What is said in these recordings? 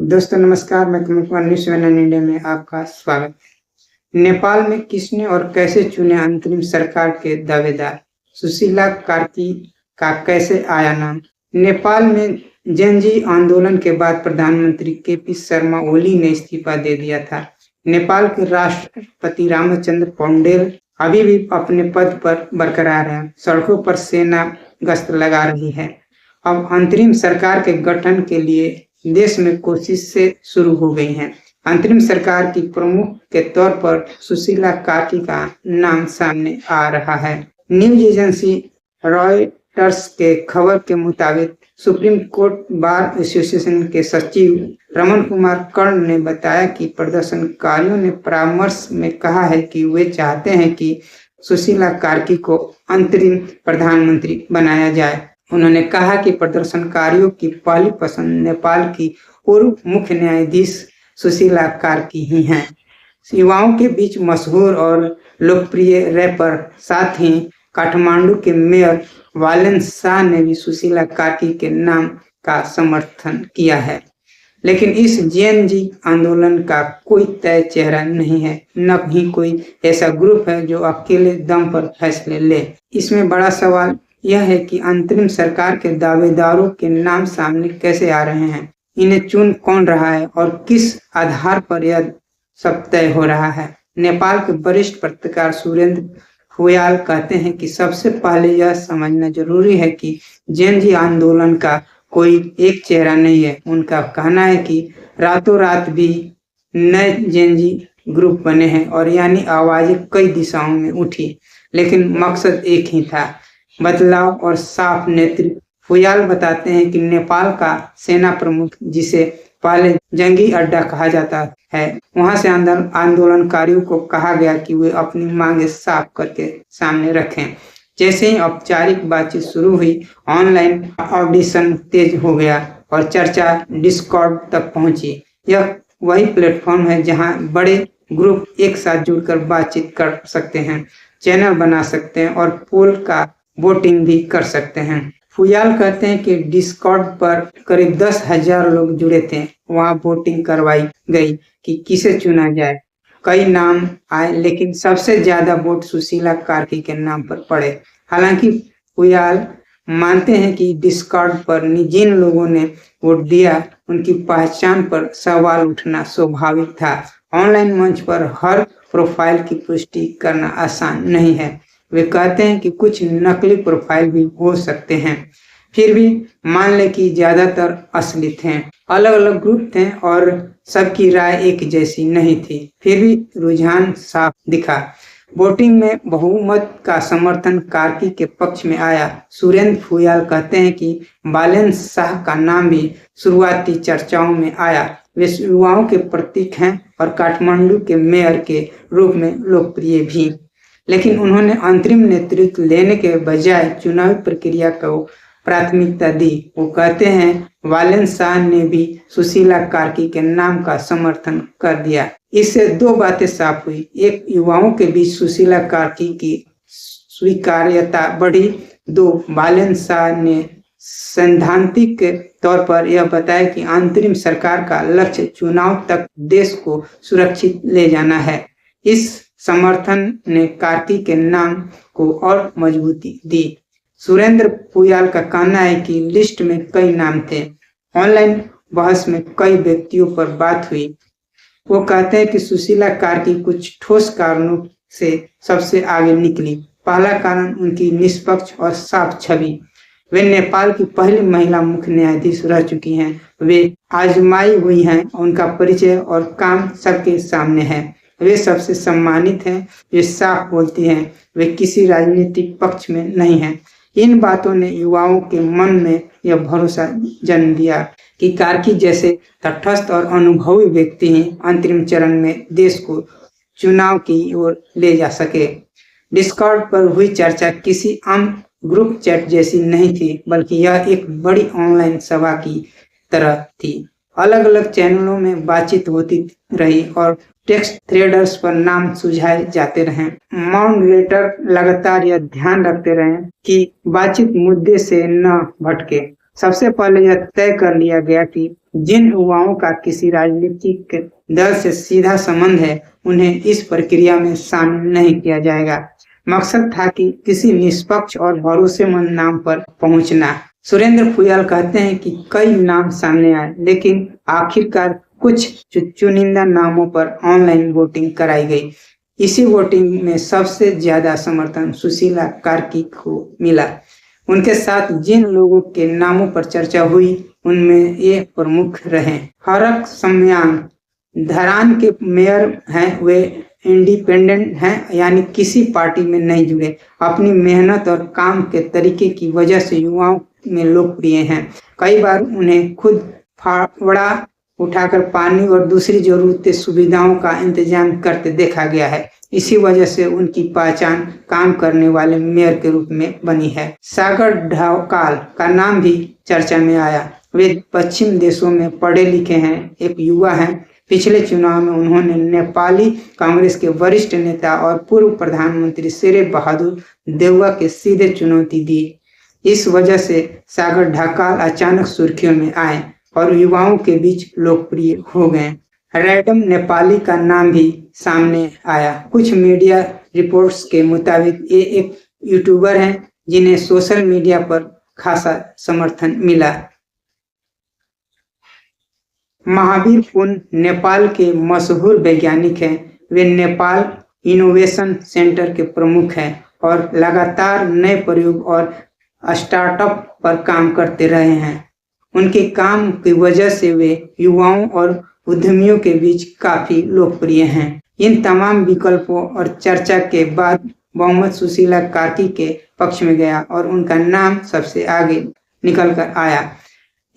दोस्तों नमस्कार, मैं कुमार न्यूज़ वन इंडिया में आपका स्वागत है। नेपाल में किसने और कैसे चुने अंतरिम सरकार के दावेदार? सुशीला कार्की का कैसे आया नाम? नेपाल में जेनजी आंदोलन के बाद प्रधानमंत्री केपी शर्मा ओली ने इस्तीफा दे दिया था। नेपाल के राष्ट्रपति रामचंद्र पौडेल अभी भी अपने पद पर बरकरार है। सड़कों पर सेना गश्त लगा रही है। अब अंतरिम सरकार के गठन के लिए देश में कोशिशें शुरू हो गई हैं। अंतरिम सरकार की प्रमुख के तौर पर सुशीला कार्की का नाम सामने आ रहा है। न्यूज एजेंसी रॉयटर्स के खबर के मुताबिक सुप्रीम कोर्ट बार एसोसिएशन के सचिव रमन कुमार कर्ण ने बताया कि प्रदर्शनकारियों ने परामर्श में कहा है कि वे चाहते हैं कि सुशीला कार्की को अंतरिम प्रधानमंत्री बनाया जाए। उन्होंने कहा कि प्रदर्शनकारियों की पहली पसंद नेपाल की पूर्व मुख्य न्यायाधीश सुशीला कार्की ही हैं। युवाओं के बीच मशहूर और लोकप्रिय रैपर, साथ ही काठमांडू के मेयर वालेन शाह ने भी सुशीला कार्की के नाम का समर्थन किया है। लेकिन इस जेएनजी आंदोलन का कोई तय चेहरा नहीं है, न ही कोई ऐसा ग्रुप है जो अकेले दम पर फैसले ले। इसमें बड़ा सवाल यह है कि अंतरिम सरकार के दावेदारों के नाम सामने कैसे आ रहे हैं, इन्हें चुन कौन रहा है और किस आधार पर यह सब तय हो रहा है। नेपाल के वरिष्ठ पत्रकार सुरेंद्र फुयाल कहते हैं कि सबसे पहले यह समझना जरूरी है कि जेएनजी आंदोलन का कोई एक चेहरा नहीं है। उनका कहना है कि रातों रात भी नए जेएनजी ग्रुप बने हैं और यानी आवाजें कई दिशाओं में उठी, लेकिन मकसद एक ही था, बदलाव और साफ नेतृत्व। फुयाल बताते हैं कि नेपाल का सेना प्रमुख, जिसे पहले जंगी अड्डा कहा जाता है, वहां से अंदर आंदोलनकारियों को कहा गया कि वे अपनी मांगे साफ करके सामने रखें। जैसे ही औपचारिक बातचीत शुरू हुई, ऑनलाइन ऑडिशन तेज हो गया और चर्चा डिस्कॉर्ड तक पहुंची। यह वही प्लेटफॉर्म है जहां बड़े ग्रुप एक साथ जुड़कर बातचीत कर सकते हैं, चैनल बना सकते हैं और पोल का वोटिंग भी कर सकते हैं। फुयाल कहते हैं कि डिस्कॉर्ड पर करीब 10,000 लोग जुड़े थे। वहां वोटिंग करवाई गई कि किसे चुना जाए। कई नाम आए, लेकिन सबसे ज्यादा वोट सुशीला कार्की के नाम पर पड़े। हालांकि फुयाल मानते हैं कि डिस्कॉर्ड पर जिन लोगों ने वोट दिया, उनकी पहचान पर सवाल उठना स्वाभाविक था। ऑनलाइन मंच पर हर प्रोफाइल की पुष्टि करना आसान नहीं है। वे कहते हैं कि कुछ नकली प्रोफाइल भी हो सकते हैं, फिर भी मान लें कि ज्यादातर असली थे। अलग अलग ग्रुप थे और सबकी राय एक जैसी नहीं थी, फिर भी रुझान साफ दिखा। वोटिंग में बहुमत का समर्थन कार्की के पक्ष में आया। सुरेंद्र फुयाल कहते हैं कि वालेन शाह का नाम भी शुरुआती चर्चाओं में आया। वे युवाओं के प्रतीक हैं और काठमांडू के मेयर के रूप में लोकप्रिय भी, लेकिन उन्होंने अंतरिम नेतृत्व लेने के बजाय चुनावी प्रक्रिया को प्राथमिकता दी। वो कहते हैं वालेन शाह ने भी सुशीला कार्की के नाम का समर्थन कर दिया। इससे दो बातें साफ हुई। एक, युवाओं के बीच सुशीला कार्की की स्वीकार्यता बढ़ी। दो, वालेन शाह ने सैद्धांतिक तौर पर यह बताया कि अंतरिम सरकार का लक्ष्य चुनाव तक देश को सुरक्षित ले जाना है। इस समर्थन ने कार्की के नाम को और मजबूती दी। सुरेंद्र फुयाल का कहना है कि लिस्ट में कई नाम थे। ऑनलाइन बहस में कई व्यक्तियों पर बात हुई। वो कहते हैं कि सुशीला कार्की कुछ ठोस कारणों से सबसे आगे निकली। पहला कारण उनकी निष्पक्ष और साफ छवि। वे नेपाल की पहली महिला मुख्य न्यायाधीश रह चुकी हैं। वे आजमाई हुई हैं। उनका परिचय और काम सबके सामने है। वे सबसे सम्मानित हैं। वे साफ बोलती हैं। वे किसी राजनीतिक पक्ष में नहीं हैं। इन बातों ने युवाओं के मन में यह भरोसा जन्म दिया कि कार्की जैसे तटस्थ और अनुभवी व्यक्ति ही अंतरिम चरण में देश को चुनाव की ओर ले जा सके। डिस्कॉर्ड पर हुई चर्चा किसी आम ग्रुप चैट जैसी नहीं थी, बल्कि यह एक बड़ी ऑनलाइन सभा की तरह थी। अलग अलग चैनलों में बातचीत होती रही और टेक्स्ट थ्रेडर्स पर नाम सुझाए जाते रहे। मॉडरेटर लगातार यह ध्यान रखते रहे कि बातचीत मुद्दे से न भटके। सबसे पहले यह तय कर लिया गया कि जिन युवाओं का किसी राजनीतिक दल से सीधा संबंध है उन्हें इस प्रक्रिया में शामिल नहीं किया जाएगा। मकसद था कि किसी निष्पक्ष और भरोसेमंद नाम पर पहुंचना। सुरेंद्र फुयाल कहते हैं कि कई नाम सामने आए, लेकिन आखिरकार कुछ चुनिंदा नामों पर ऑनलाइन वोटिंग कराई गई। इसी वोटिंग में सबसे ज्यादा समर्थन सुशीला कार्की को मिला। उनके साथ जिन लोगों के नामों पर चर्चा हुई उनमें ये प्रमुख रहे। हरक सम्यांग धरान के मेयर हैं, वे इंडिपेंडेंट हैं, यानी किसी पार्टी में नहीं जुड़े। अपनी मेहनत और काम के तरीके की वजह से युवाओं में लोकप्रिय हैं। कई बार उन्हें खुद फावड़ा उठाकर पानी और दूसरी जरूरती सुविधाओं का इंतजाम करते देखा गया है। इसी वजह से उनकी पहचान काम करने वाले मेयर के रूप में बनी है। सागर ढकाल का नाम भी चर्चा में आया। वे पश्चिम देशों में पढ़े लिखे हैं, एक युवा हैं। पिछले चुनाव में उन्होंने नेपाली कांग्रेस के वरिष्ठ नेता और पूर्व प्रधानमंत्री शेर बहादुर देउवा के सीधे चुनौती दी। इस वजह से सागर ढकाल अचानक सुर्खियों में आए और युवाओं के बीच लोकप्रिय हो गए। रैडम नेपाली का नाम भी सामने आया। कुछ मीडिया रिपोर्ट्स के मुताबिक ये एक यूट्यूबर हैं जिन्हें सोशल मीडिया पर खासा समर्थन मिला। महावीर पुन नेपाल के मशहूर वैज्ञानिक हैं। वे नेपाल इनोवेशन सेंटर के प्रमुख हैं और लगातार नए प्रयोग और स्टार्टअप पर काम करते रहे हैं। उनके काम की वजह से वे युवाओं और उद्यमियों के बीच काफी लोकप्रिय हैं। इन तमाम विकल्पों और चर्चा के बाद बहुमत सुशीला कार्की के पक्ष में गया और उनका नाम सबसे आगे निकल कर आया।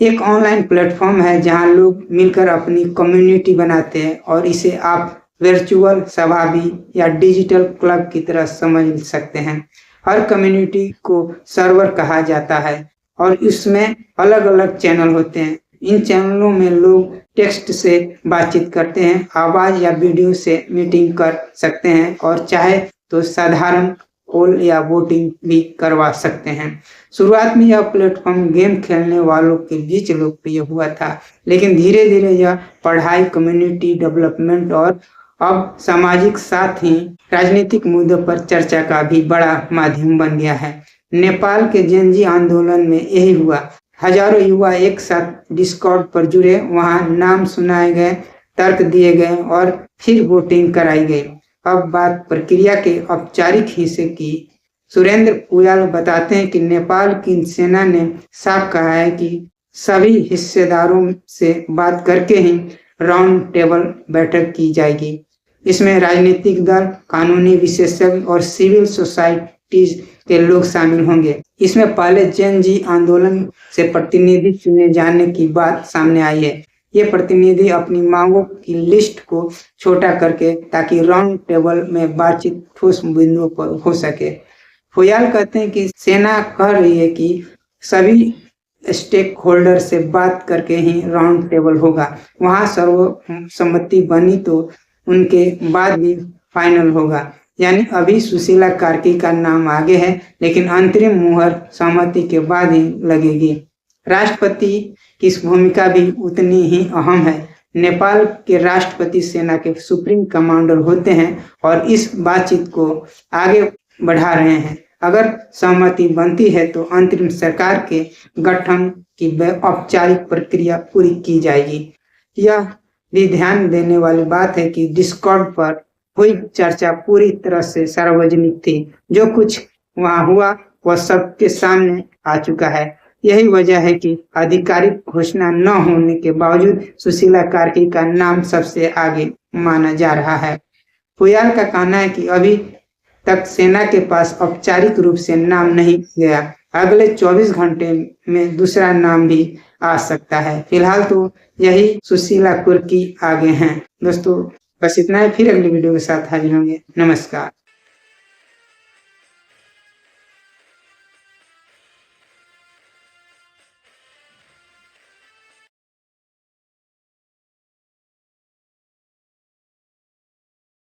एक ऑनलाइन प्लेटफॉर्म है जहां लोग मिलकर अपनी कम्युनिटी बनाते हैं और इसे आप वर्चुअल सभा भी या डिजिटल क्लब की तरह समझ सकते हैं। हर कम्युनिटी को सर्वर कहा जाता है और इसमें अलग अलग चैनल होते हैं। इन चैनलों में लोग टेक्स्ट से बातचीत करते हैं, आवाज या वीडियो से मीटिंग कर सकते हैं और चाहे तो साधारण कॉल या वोटिंग भी करवा सकते हैं। शुरुआत में यह प्लेटफॉर्म गेम खेलने वालों के बीच लोकप्रिय हुआ था, लेकिन धीरे धीरे यह पढ़ाई, कम्युनिटी डेवलपमेंट और अब सामाजिक साथ ही राजनीतिक मुद्दों पर चर्चा का भी बड़ा माध्यम बन गया है। नेपाल के जेनजी आंदोलन में यही हुआ। हजारों युवा एक साथ डिस्कॉर्ड पर जुड़े, वहां नाम सुनाए गए, तर्क दिए गए और फिर वोटिंग कराई गई। अब बात प्रक्रिया के औपचारिक हिस्से की। सुरेंद्र फुयाल बताते हैं कि नेपाल की सेना ने साफ कहा है कि सभी हिस्सेदारों से बात करके ही राउंड टेबल बैठक की जाएगी। इसमें राजनीतिक दल, कानूनी विशेषज्ञ और सिविल सोसाइटी के लोग शामिल होंगे। इसमें पहले जेन जी आंदोलन से प्रतिनिधि चुने जाने की बात सामने आई है। ये प्रतिनिधि अपनी मांगों की लिस्ट को छोटा करके ताकि राउंड टेबल में बातचीत ठोस बिंदुओं पर हो सके। फुयाल कहते हैं कि सेना कह रही है कि सभी स्टेक होल्डर से बात करके ही राउंड टेबल होगा। वहां सर्वसम्मति बनी तो उनके बाद भी फाइनल होगा। यानी अभी सुशीला कार्की का नाम आगे है, लेकिन अंतरिम मुहर सहमति के बाद ही लगेगी। राष्ट्रपति की भूमिका भी उतनी ही अहम है। नेपाल के राष्ट्रपति सेना के सुप्रीम कमांडर होते हैं और इस बातचीत को आगे बढ़ा रहे हैं। अगर सहमति बनती है तो अंतरिम सरकार के गठन की औपचारिक प्रक्रिया पूरी की जाएगी। यह भी ध्यान देने वाली बात है कि डिस्कॉर्ड पर हुई चर्चा पूरी तरह से सार्वजनिक थी। जो कुछ वहां हुआ वह सबके सामने आ चुका है। यही वजह है कि आधिकारिक घोषणा न होने के बावजूद सुशीला कार्की का नाम सबसे आगे माना जा रहा है। फुयाल का कहना है कि अभी तक सेना के पास औपचारिक रूप से नाम नहीं गया। अगले 24 घंटे में दूसरा नाम भी आ सकता है। फिलहाल तो यही सुशीला कार्की आगे हैं। दोस्तों बस इतना है, फिर अगली वीडियो के साथ हाजिर होंगे। नमस्कार।